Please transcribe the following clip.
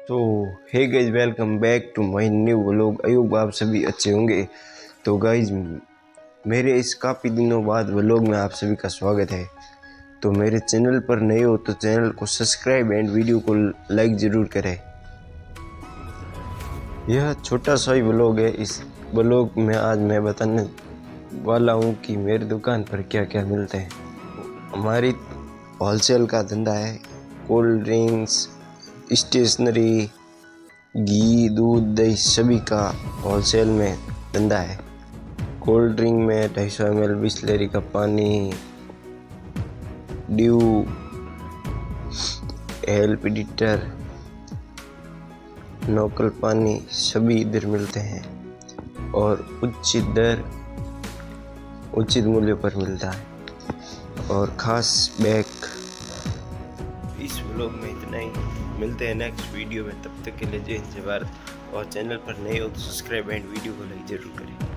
तो hey guys, welcome back to my new vlog. Ayub, आप सभी अच्छे होंगे। तो गाइज, मेरे इस काफ़ी दिनों बाद व्लॉग में आप सभी का स्वागत है। तो मेरे चैनल पर नए हो तो चैनल को सब्सक्राइब एंड वीडियो को लाइक ज़रूर करें। यह छोटा सा ही व्लॉग है। इस व्लॉग में आज मैं बताने वाला हूँ कि मेरी दुकान पर क्या क्या मिलते हैं। हमारी होलसेल का धंधा है। कोल्ड ड्रिंक्स, स्टेशनरी, घी, दूध, दही सभी का होलसेल में धंधा है। कोल्ड ड्रिंक में 250 ml बिस्लेरी का पानी, ड्यू, हेल्प एडिटर, लोकल पानी सभी इधर मिलते हैं और उचित मूल्य पर मिलता है और ख़ास बैग। इस व्लॉग में इतना ही। मिलते हैं नेक्स्ट वीडियो में, तब तक के लिए जय हिंद जय भारत। और चैनल पर नए हो तो सब्सक्राइब एंड वीडियो को लाइक जरूर करें।